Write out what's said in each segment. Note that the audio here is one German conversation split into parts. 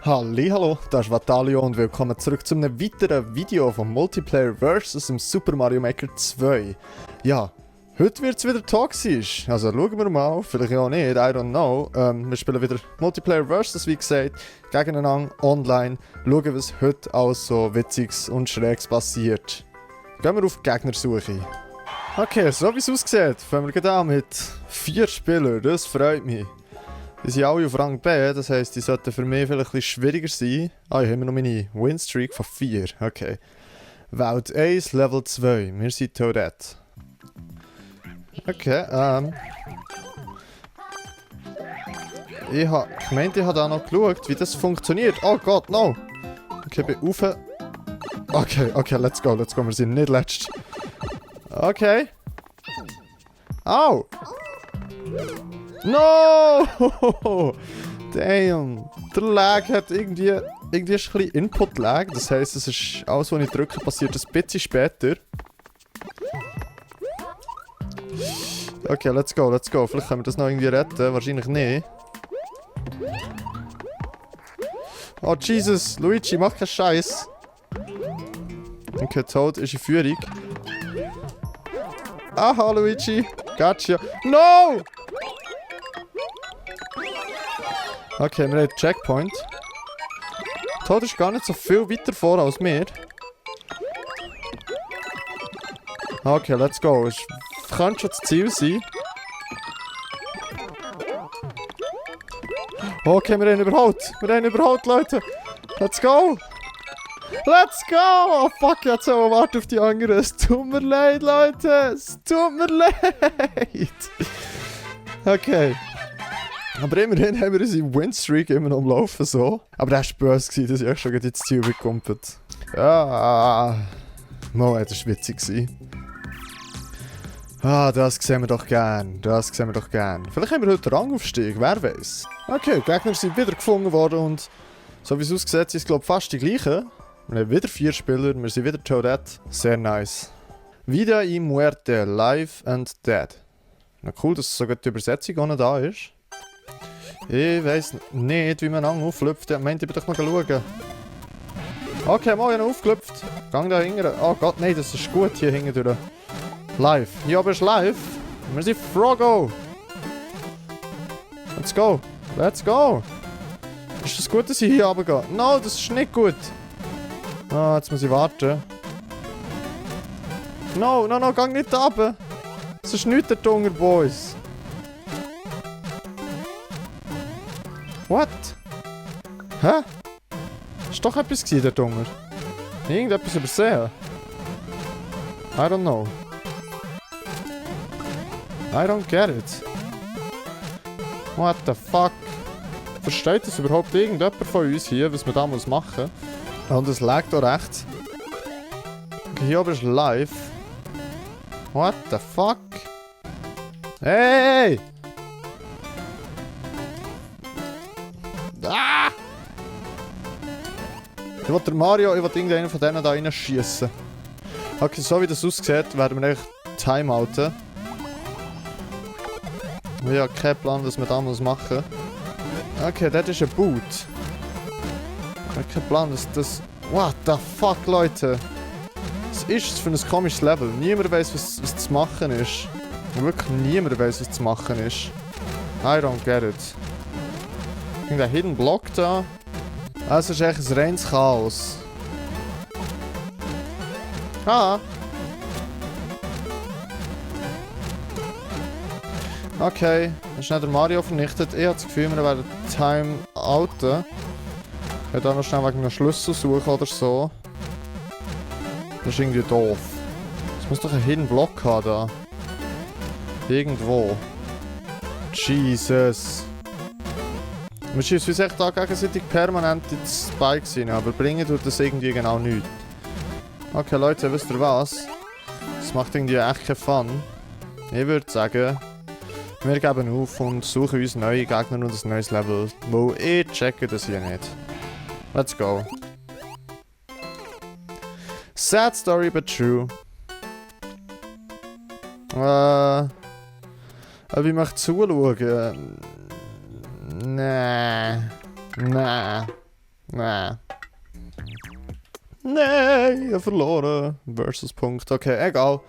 Hallo, das ist Vatalio und willkommen zurück zu einem weiteren Video von Multiplayer vs. im Super Mario Maker 2. Ja, heute wird es wieder toxisch, also schauen wir mal, vielleicht auch nicht, I don't know. Wir spielen wieder Multiplayer vs. wie gesagt, gegeneinander, online, schauen was heute alles so Witziges und Schräges passiert. Gehen wir auf Gegnersuche. Okay, so wie es aussieht, fangen wir gerade an mit 4 Spielern, das freut mich. Die sind alle auf Rang B, das heisst, die sollten für mich vielleicht ein bisschen schwieriger sein. Ah, ich habe noch meine Winstreak von 4. Okay. Welt 1, Level 2. Wir sind Toadette. Okay, ich habe gemeint, ich habe da noch geschaut, wie das funktioniert. Oh Gott, no! Okay, bin rauf. Okay, let's go. Wir sind nicht letzt. Okay. Au! No! Damn! Der Lag hat irgendwie ist ein bisschen Input-Lag. Das heisst, es ist alles, was ich drücke, passiert ein bisschen später. Okay, let's go. Vielleicht können wir das noch irgendwie retten. Wahrscheinlich nicht. Oh Jesus! Luigi, mach keinen Scheiß! Okay, Toad ist in Führung. Aha, Luigi! Gotcha! No! Okay, wir haben Checkpoint. Toad ist gar nicht so viel weiter vor als wir. Okay, let's go. Es könnte schon das Ziel sein. Okay, wir haben überholt, Leute. Let's go! Oh fuck, jetzt so warten auf die anderen. Es tut mir leid, Leute. Okay. Aber immerhin haben wir unsere Winstreak immer noch am Laufen, so. Aber das war böse, dass ich schon ins Ziel bekommst. Ja. Mal, das war witzig. Ah, das sehen wir doch gern. Vielleicht haben wir heute Rangaufstieg, wer weiß. Okay, die Gegner sind wieder gefunden worden und so wie es aussieht, sind es glaube ich fast die gleichen. Wir haben wieder 4 Spieler, wir sind wieder Toadette. Sehr nice. Vida y Muerte, Live and Dead. Na cool, dass sogar die Übersetzung auch noch da ist. Ich weiss nicht, wie man auflüpft. Ich meinte, ich bin doch mal schauen. Okay, mal, ich habe aufgelüpft. Gang da hinten. Oh Gott, nein, das ist gut hier hinten durch. Live. Ja, aber es ist live. Wir sind Froggo. Let's go. Ist das gut, dass ich hier runtergehe? No, das ist nicht gut. Ah, jetzt muss ich warten. No, gang nicht runter. Das ist nicht der Dunger, Boys. What? Hä? Ist doch etwas gewesen, der Dunger. Irgendetwas übersehen. I don't know. I don't get it. What the fuck? Versteht das überhaupt irgendjemand von uns hier, was man da machen muss? Und es lag da recht. Okay, hier oben ist live. What the fuck? Hey! Ah! Ich will irgendeinen von denen da reinschießen. Okay, so wie das aussieht, werden wir eigentlich timeouten. Ich habe keinen Plan, was wir da machen muss. Okay, das ist ein Boot. Ich habe keinen Plan, das... What the fuck, Leute? Was ist das für ein komisches Level? Niemand weiß, was zu machen ist. Wirklich niemand weiß, was zu machen ist. I don't get it. Irgendein Hidden Block da. Es ist echt ein reines Chaos. Ah! Okay, das ist nicht der Mario vernichtet. Ich habe das Gefühl, wir werden Time-outen. Ich werde auch noch schnell wegen einem Schlüssel suchen oder so. Das ist irgendwie doof. Es muss doch einen Hidden Block haben da. Irgendwo. Jesus. Wir schießen uns echt da gegenseitig permanent ins Spike rein, aber bringen tut das irgendwie genau nichts. Okay Leute, wisst ihr was? Das macht irgendwie echt keinen Fun. Ich würde sagen, wir geben auf und suchen uns neue Gegner und ein neues Level, wo ich checke das hier nicht. Let's go. Sad story but true. Aber ich möchte zuschauen. Nee. ich habe verloren. Versus-Punkt. Okay, egal.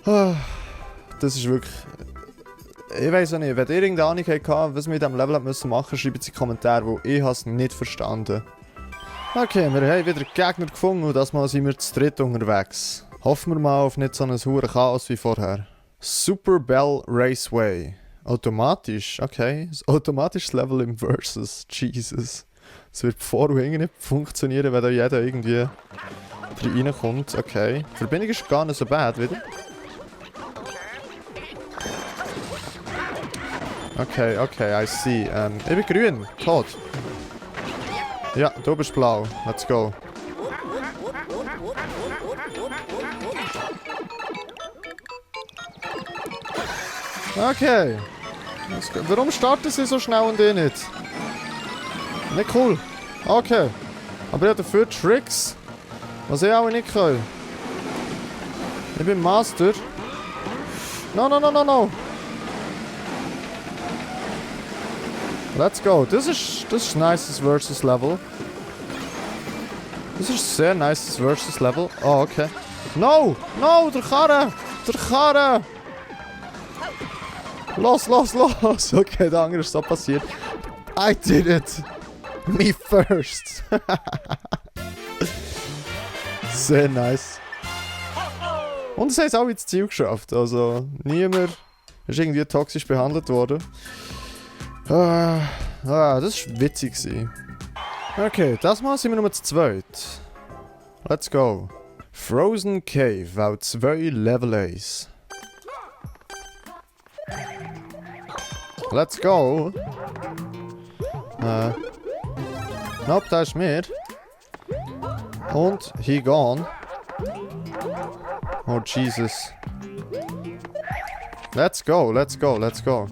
Das ist wirklich... Ich weiß auch nicht, wenn ihr irgendeine Ahnung habt, was wir mit diesem Level machen müssen, schreibt es in die Kommentare, weil ich es nicht verstanden. Okay, wir haben wieder Gegner gefunden und das Mal sind wir zu dritt unterwegs. Hoffen wir mal auf nicht so ein hure Chaos wie vorher. Super Bell Raceway. Automatisch, okay. Das automatisches Level im Versus. Jesus. Es wird vor und hinten nicht funktionieren, wenn da jeder irgendwie reinkommt. Okay. Die Verbindung ist gar nicht so bad wieder. Okay, okay, I see. Ich bin grün. Tot. Ja, du bist blau. Let's go. Okay. Warum starten sie so schnell und ich nicht? Nicht cool. Okay. Aber ich habe dafür Tricks, was ich auch nicht kann. Ich bin Master. No, no, no, no, no. Let's go. Das ist ein nices Versus Level. Das ist ein sehr nices Versus Level. Oh, okay. No! No! Der Karre! Der Karre! Los, los, los! Okay, der andere ist so passiert. I did it! Me first! Sehr nice. Und es haben es auch ins Ziel geschafft. Also, niemand ist irgendwie toxisch behandelt worden. Das war witzig. Okay, das Mal sind wir Nummer 2. Let's go. Frozen Cave, auch 2 Level A's. Let's go. Nope, da ist mir. Und he gone. Oh Jesus. Let's go, let's go, let's go.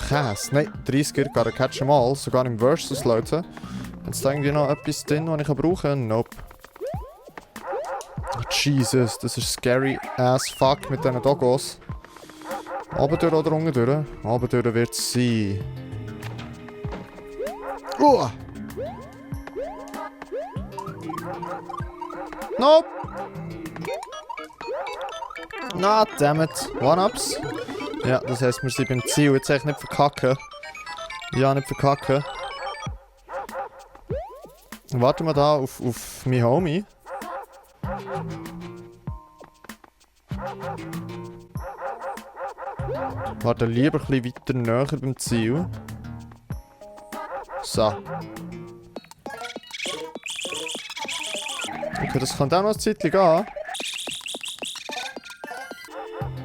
Käse. Nein, 30er, gotta catch them all. Sogar im Versus, Leute. Jetzt da irgendwie noch etwas drin, was ich brauchen kann? Nope. Jesus, das ist scary as fuck mit diesen Doggos. Obendurch oder unten? Obendurch wird es sein. Nope! Ah, dammit. One-Ups. Ja, das heisst, wir sind beim Ziel. Jetzt eigentlich nicht verkacken. Ja, nicht verkacken. Warten wir da auf meinen Homie. Warte lieber ein bisschen weiter näher beim Ziel. So. Okay, das kann auch noch ein Zeitchen gehen.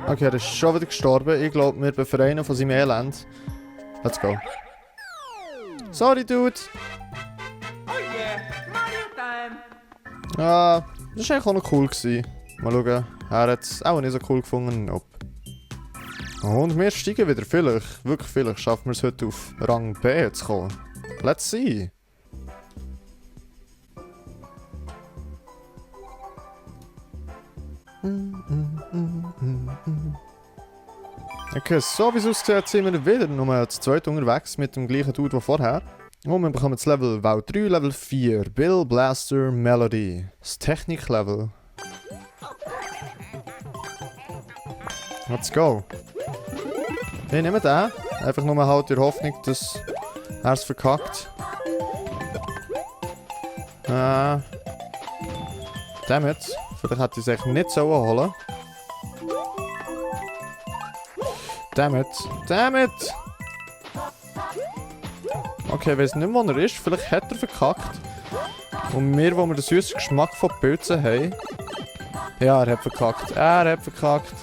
Okay, er ist schon wieder gestorben. Ich glaube, wir befreien ihn von seinem Elend. Let's go. Sorry, Dude. Oh yeah, Mario Time. Ja, das war eigentlich auch noch cool gewesen. Mal schauen. Er hat es auch nicht so cool gefunden. Nope. Und wir steigen wieder. Vielleicht, wirklich vielleicht, schaffen wir es heute auf Rang B zu kommen. Let's see. Okay, so wie es aussieht, sind wir wieder nur zu zweit unterwegs mit dem gleichen Dude wie vorher. Und wir bekommen das Level Wow 3, Level 4, Bill Blaster Melody. Das Technik-Level. Let's go. Ich nehme den. Einfach nur halt in der Hoffnung, dass er es verkackt. Dammit. Vielleicht hätte ich es echt nicht so holen. Dammit. Dammit! Okay, ich weiß nicht, wo er ist. Vielleicht hat er verkackt. Und wir, wo wir den süßen Geschmack von Pilzen haben. Ja, er hat verkackt. Er hat verkackt.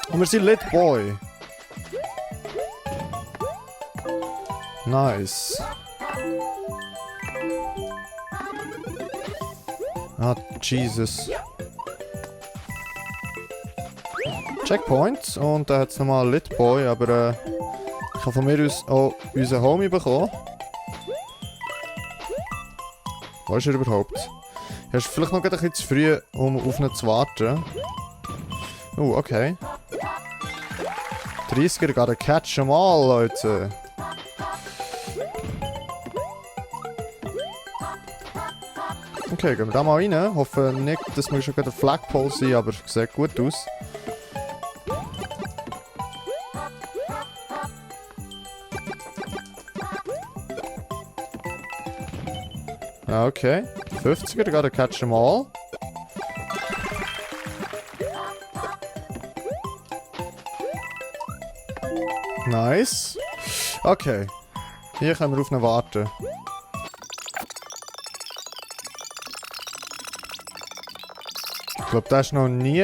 Und wir sind Lit Boy. Nice. Ah, Jesus. Checkpoint. Und da hat es nochmal Lit Boy, aber ich habe von mir aus auch unseren Homie bekommen. Wo ist er überhaupt? Er ist vielleicht noch ein bisschen zu früh, um auf ihn zu warten. Okay. 30er, gotta catch them all, Leute. Okay, gehen wir da mal rein. Hoffe nicht, dass wir schon gerade ein Flagpole sind, aber sieht gut aus. Okay. 50er, gotta catch them all. Nice. Okay. Hier können wir auf ihn warten. Ich glaube, das ist noch nie.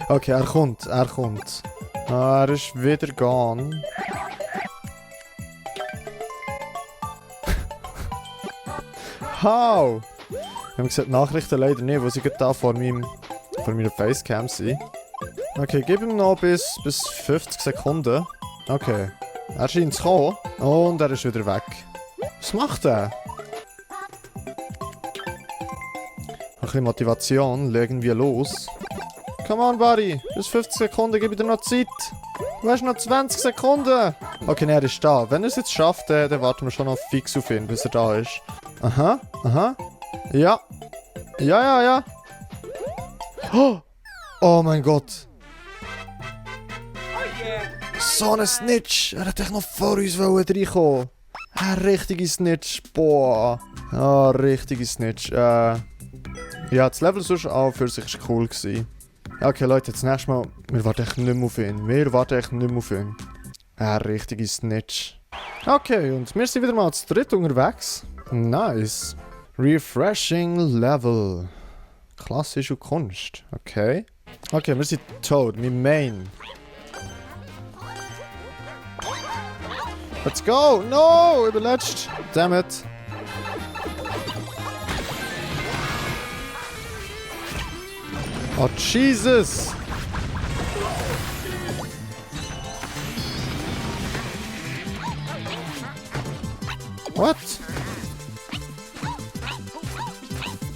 Okay, er kommt, er kommt. Ah, er ist wieder gone. How? Ich habe gesagt, Nachrichten leider nicht, wo sie gerade da vor meiner Facecam sind. Okay, gib ihm noch bis 50 Sekunden. Okay. Er scheint zu kommen. Und er ist wieder weg. Was macht er? Ein bisschen Motivation, legen wir los. Come on, Buddy. Bis 50 Sekunden, gib dir noch Zeit. Du hast noch 20 Sekunden. Okay, er ist da. Wenn er es jetzt schafft, dann warten wir schon noch fix auf ihn, bis er da ist. Aha, aha. Ja. Ja, ja, ja. Oh mein Gott. Oh yeah. So ein Snitch. Er hätte echt noch vor uns reinkommen. Ein richtiger Snitch. Boah. Ah, richtiger Snitch. Ja, das Level sonst auch für sich war cool gewesen. Ja, okay, Leute, das nächste Mal. Wir warten echt nicht mehr auf ihn. Wir warten echt nicht mehr auf ihn. Ein richtiger Snitch. Okay, und wir sind wieder mal zu dritt unterwegs. Nice. Refreshing Level. Klassische Kunst. Okay. Okay, wir sind Toad, mein Main. Let's go! No! Überletzt! Damn it! Oh, Jesus! What?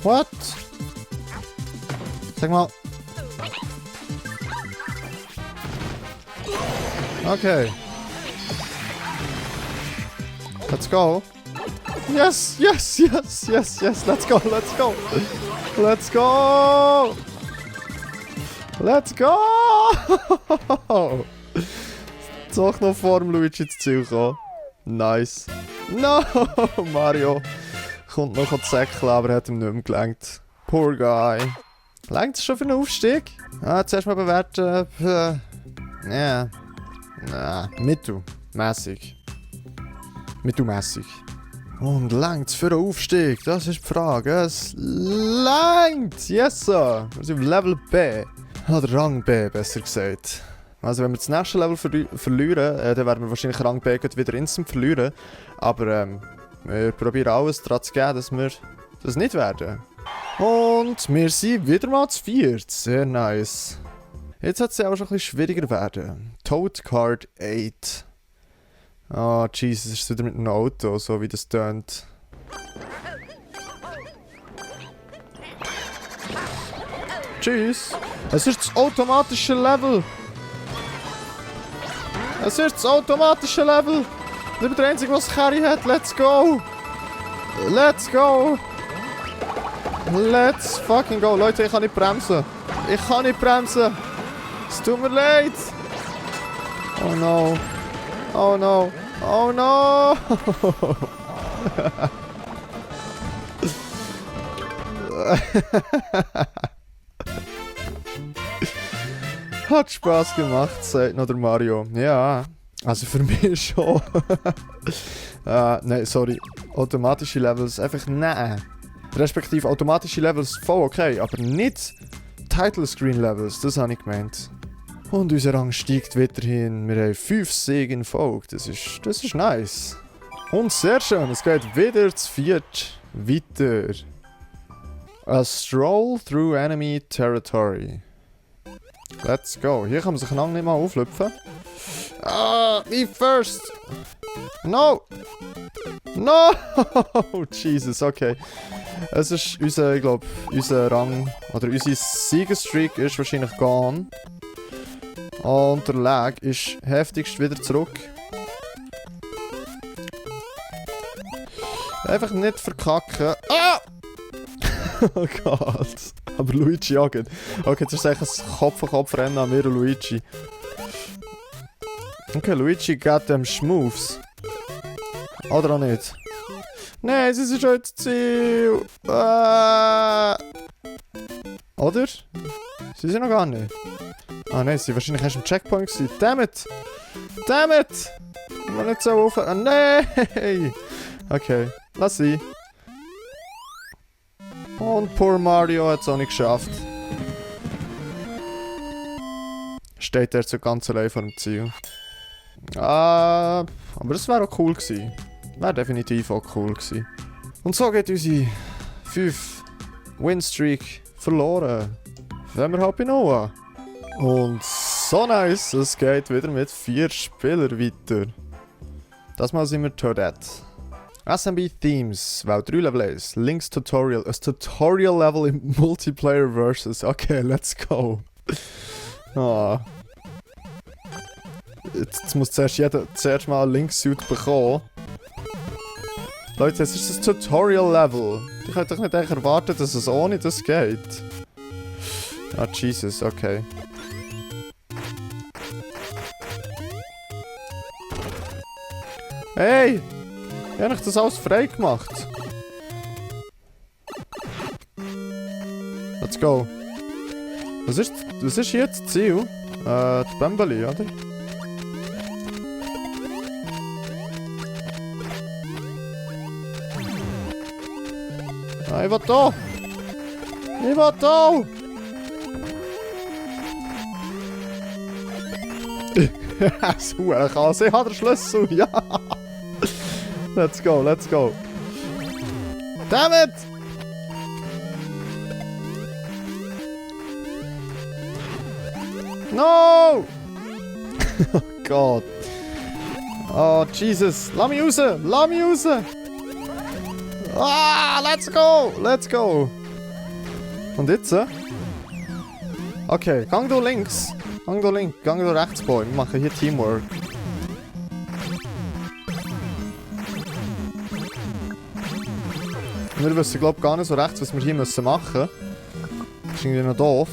What? Sag mal. Okay. Let's go. Yes, yes, yes, yes, yes. Let's go, let's go. Let's go. Let's go. Doch noch vor dem Luigi ins Ziel kommen. Nice. No, Mario. Kommt noch zu säckeln, aber hat ihm nicht mehr gelangt. Poor guy. Langt es schon für einen Aufstieg? Ah, zuerst mal bewerten. Ja. Mittelmäßig. Mittelmäßig. Und langt es für einen Aufstieg? Das ist die Frage. Es langt! Yes, sir! Wir sind auf Level B. Oder Rang B, besser gesagt. Also wenn wir das nächste Level verlieren, dann werden wir wahrscheinlich Rang B wieder instant verlieren. Aber wir probieren alles daran zu geben, dass wir das nicht werden. Und wir sind wieder mal zu viert. Sehr nice. Jetzt hat es ja auch schon ein bisschen schwieriger werden. Toad Card 8. Oh, Jesus, ist es wieder mit einem Auto, so wie das tönt. Tschüss. Es ist das automatische Level. Es ist das automatische Level. Ich bin der Einzige, was Carry hat. Let's go. Let's go. Let's fucking go. Leute, ich kann nicht bremsen. Ich kann nicht bremsen. Es tut mir leid. Oh no. Oh no. Oh no. Hat Spaß gemacht, sagt noch der Mario. Ja, also für mich schon. Nein, sorry. Automatische Levels einfach nein. Respektive automatische Levels voll okay, aber nicht Title Screen Levels, das habe ich gemeint. Und unser Rang steigt weiterhin. Wir haben 5 Siege in Folge. Das ist nice. Und sehr schön, es geht wieder zu viert weiter. A stroll through enemy territory. Let's go. Hier kann man sich lang nicht mal auflüpfen. Ah, me first. No. No. Jesus, okay. Es ist unser, ich glaube, unser Rang, oder unsere Siegesstreak ist wahrscheinlich gone. Und der Lag ist heftigst wieder zurück. Einfach nicht verkacken. Ah! Oh Gott. Aber Luigi jagen. Okay, jetzt ist es ein Kopf-an-Kopf-Rennen an mir und Luigi. Okay, Luigi geht dem Schmoves. Oder auch nicht? Nein, sie sind schon ins Ziel. Oder? Sie sind noch gar nicht. Ah nein, sie sind wahrscheinlich erst im Checkpoint gewesen. Dammit! Dammit! Ich will nicht so aufhören. Nein! Okay, lass sie. Und poor Mario hat es auch nicht geschafft. Steht er so ganz allein vor dem Ziel. Aber das wäre auch cool gewesen. Wäre definitiv auch cool gewesen. Und so geht unsere 5 Winstreak verloren. Wenn wir halt bei Noah. Und so nice, es geht wieder mit 4 Spielern weiter. Das Mal sind wir Toadette. SMB Themes, weil 3 Level 1, Links Tutorial, ein Tutorial Level im Multiplayer Versus. Okay, let's go. Ah. Jetzt muss zuerst jeder mal einen Linksuit bekommen. Leute, es ist ein Tutorial Level. Ich hätte doch nicht echt erwartet, dass es ohne das geht. Ah, Jesus, okay. Hey! Ich habe das alles frei gemacht. Let's go. Was ist hier das Ziel? Die Bambali, oder? Ah, ich will da! Ich will da! So, ich habe den Schlüssel, ja! Let's go, let's go. Damn it! No! Oh Gott. Oh Jesus. Lass mich raus! Lass mich raus! Ah, let's go! Let's go! Und jetzt? Okay, gang du links. Gang du links. Gang du rechts, Boy. Wir machen hier Teamwork. Wir wissen, glaube ich, gar nicht so recht, was wir hier machen müssen. Das ist irgendwie noch doof.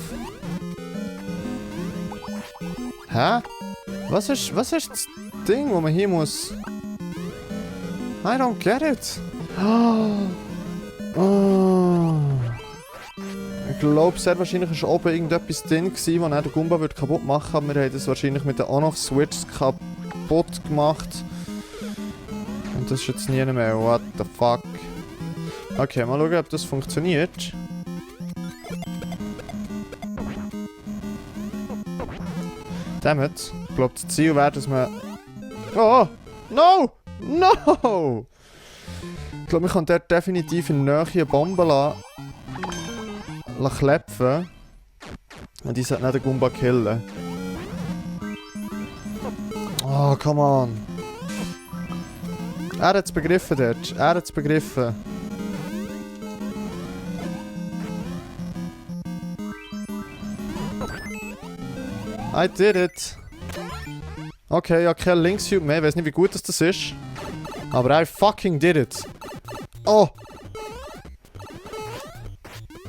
Hä? Was ist das Ding, wo man hier muss? I don't get it. Oh. Ich glaube, sehr wahrscheinlich war oben irgendetwas drin, das der Goomba kaputt machen würde. Aber wir haben das wahrscheinlich mit den On-Off-Switches kaputt gemacht. Und das ist jetzt nie mehr. What the fuck? Okay, mal schauen, ob das funktioniert. Dammit. Ich glaube, das Ziel wäre, dass man... Oh! No! No! Ich glaube, wir können dort definitiv in der Nähe eine Bombe lassen klepfen. Und die sollte nicht den Goomba killen. Oh, come on. Er hat es begriffen dort. Er hat es begriffen. I did it. Okay, ja, kein Linksuit mehr. Ich weiß nicht, wie gut das ist. Aber I fucking did it. Oh!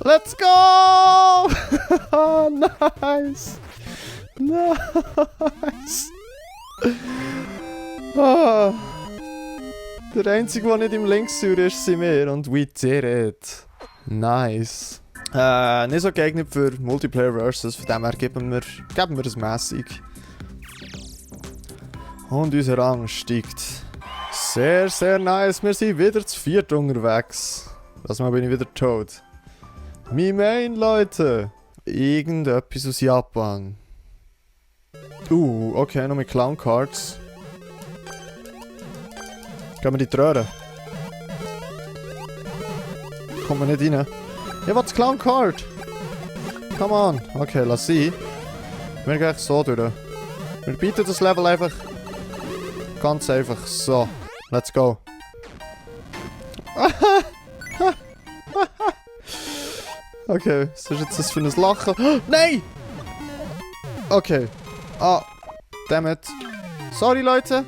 Let's go! Nice! Nice! Oh. Der Einzige, der nicht im Linksuit ist, sind wir. Und we did it. Nice. Nicht so geeignet für Multiplayer Versus, von dem her geben wir es mässig. Und unser Rang steigt. Sehr, sehr nice. Wir sind wieder zu 4 unterwegs. Das Mal bin ich wieder tot. Mein Main, Leute. Irgendetwas aus Japan. Okay, noch mit Clown Cards. Gehen wir die Röhre? Kommt man nicht rein? Ja, was Clown Card? Come on. Okay, lass sie. Wir gehen so durch. Wir bieten das Level einfach. Ganz einfach. So. Let's go. Okay, was ist jetzt das für ein Lachen? Nein! Okay. Ah, dammit. Sorry, Leute.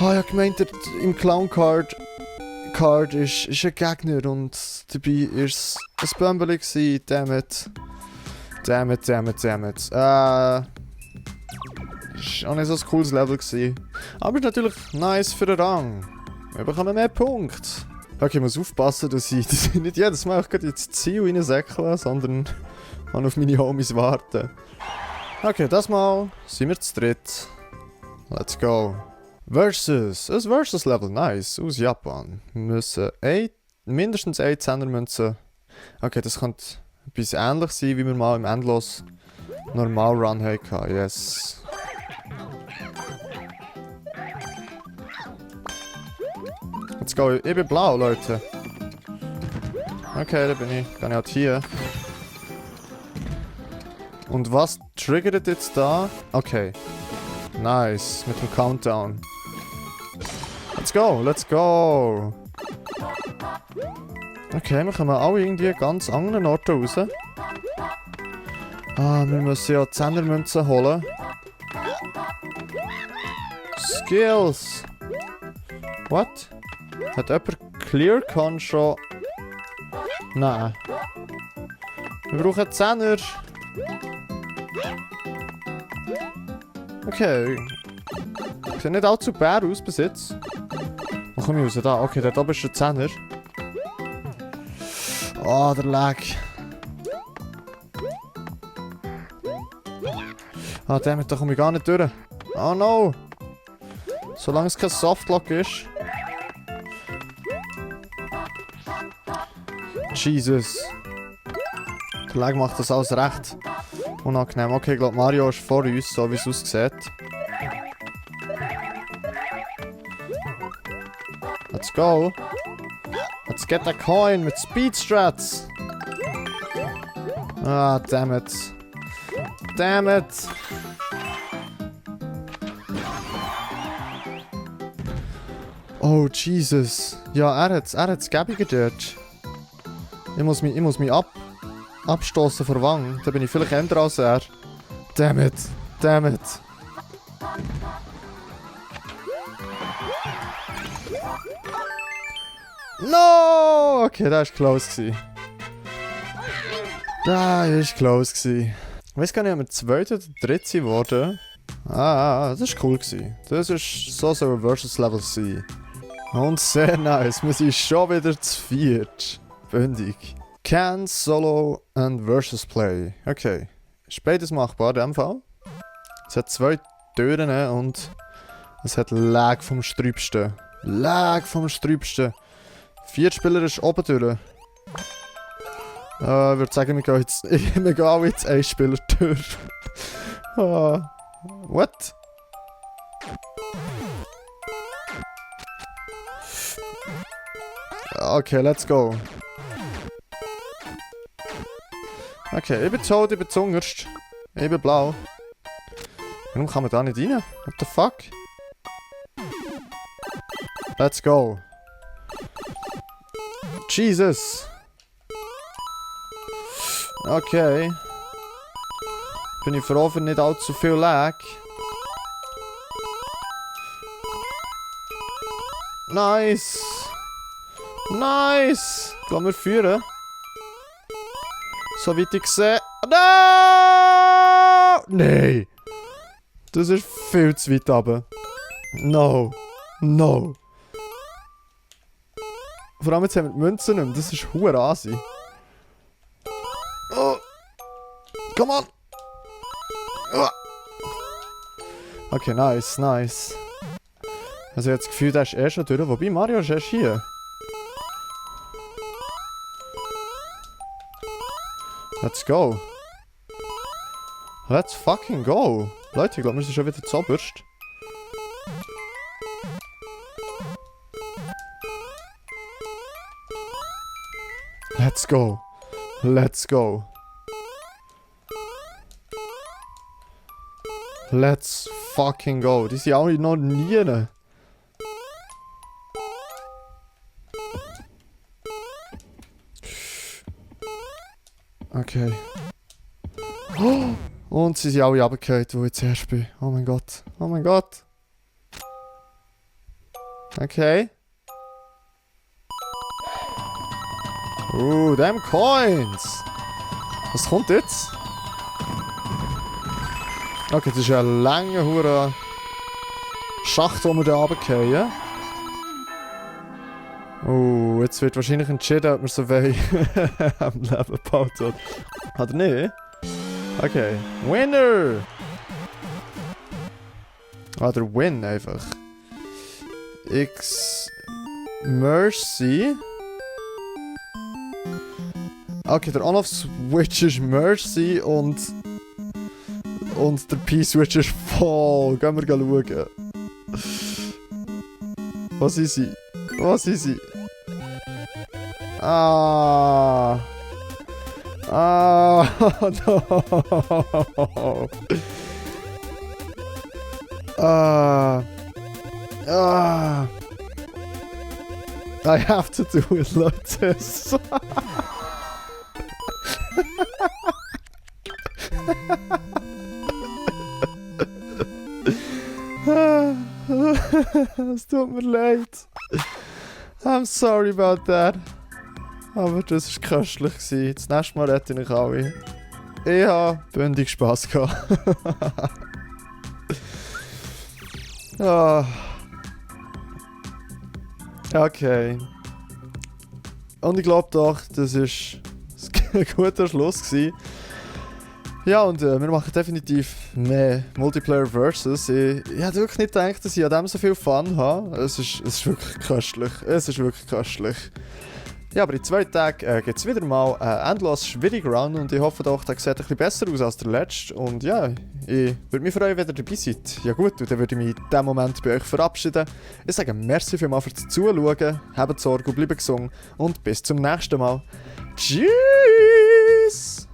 Ah, ich hab gemeint, im Clown-Card ist ein Gegner und dabei ist es ein Bömbeli gsi. Dammit. Dammit. Ist auch nicht so ein cooles Level gsi. Aber ist natürlich nice für den Rang. Wir bekommen mehr Punkte. Okay, ich muss aufpassen, dass ich nicht jedes Mal ins Ziel reinsäckle, sondern kann auf meine Homies warten. Okay, das Mal sind wir zu dritt. Let's go. Versus. Ein Versus-Level, nice. Aus Japan. Wir müssen mindestens 1 Zehnermünze. Okay, das könnte etwas ähnlich sein, wie wir mal im Endlos normal Run hatten. Yes. Let's go. Ich bin blau, Leute. Okay, da bin ich. Kann ich halt hier. Und was triggert jetzt da? Okay. Nice. Mit dem Countdown. Let's go, let's go. Okay, wir kommen alle irgendwie ganz anderen Orten raus. Ah, wir müssen ja 10er Münzen holen. Skills. What? Hat jemand ClearCon schon? Nein. Wir brauchen 10er. Okay. Sieht nicht allzu bär aus bis jetzt. Wo komme ich raus? Da. Okay, da oben ist ein 10er. Oh, der Lag. Ah, damit, da komme ich gar nicht durch. Oh no. Solange es kein Softlock ist. Jesus. Der Lag macht das alles recht unangenehm. Okay, ich glaube Mario ist vor uns, so wie es aussieht. Let's go. Let's get a coin mit Speed Strats. Ah, damn it. Damn it. Oh, Jesus. Ja, er hat's gäbiger dort. Ich muss mich abstoßen vor Wang. Da bin ich vielleicht älter als er. Damn it. Damn it. No! Okay, das war close. Das war close. Ich weiß gar nicht, ob wir zweite oder dritte geworden. Ah, das war cool. Das ist so ein Versus-Level sein. Und sehr nice. Wir sind schon wieder zu viert. Bündig. Can, Solo und Versus Play. Okay. Ist beides machbar in dem Fall. Es hat 2 Türen und es hat Lag vom Sträubsten. Lag vom Sträubsten. 4 Spieler ist oben durch. Ich würde sagen, wir gehen alle jetzt 1 Spieler durch. What? Okay, let's go. Okay, ich bin tot, ich bin zungerst. Ich bin blau. Warum kann man da nicht rein? What the fuck? Let's go. Jesus. Okay. Bin ich froh für nicht allzu viel Lag. Nice. Nice. Ich glaube, wir führen. So weit ich sehe. No! Nein! Das ist viel zu weit runter. No. No. Vor allem jetzt haben wir die Münzen nicht mehr. Das ist verdammt asi. Oh. Come on! Oh. Okay, nice, nice. Also ich habe das Gefühl, der ist schon durch. Wobei, Mario ist erst hier. Let's go. Let's fucking go. Leute, ich glaube, wir sind schon wieder zoberst. Let's go. Let's go. Let's fucking go. Die sind alle noch nie. Okay. Oh, Und sie sind alle runtergefallen, wo ich zuerst bin. Oh mein Gott. Oh mein Gott. Okay. Damn Coins. Was kommt jetzt? Okay, das ist ein langer hure Schacht, wo wir da runterfallen. Jetzt wird wahrscheinlich entschieden, ob wir so weit am Leben behalten. Oder nicht? Okay. Winner! Der Win einfach. X... Mercy. Okay, der On-Off-Switch ist Mercy und der P-Switch ist voll. Gehen wir schauen. Was ist sie? Was ist sie? No. I have to do it like this. Es tut mir leid. I'm sorry about that. Aber das war köstlich. Das nächste Mal rette ich alle. Ich habe bündig Spass gehabt. Okay. Und ich glaube doch, das war ein guter Schluss gewesen. Ja, und wir machen definitiv mehr Multiplayer Versus. Ich hätte wirklich nicht gedacht, dass ich an dem so viel Fun habe. Es ist wirklich köstlich. Es ist wirklich köstlich. Ja, aber in 2 Tagen gibt es wieder mal einen endlos schwierigen Run und ich hoffe doch, der sieht ein bisschen besser aus als der letzte. Und ja, ich würde mich freuen, wenn ihr dabei seid. Ja gut, und dann würde ich mich in diesem Moment bei euch verabschieden. Ich sage merci vielmals fürs Zuschauen, habt Sorge und bleibt gesund und bis zum nächsten Mal. Tschüss!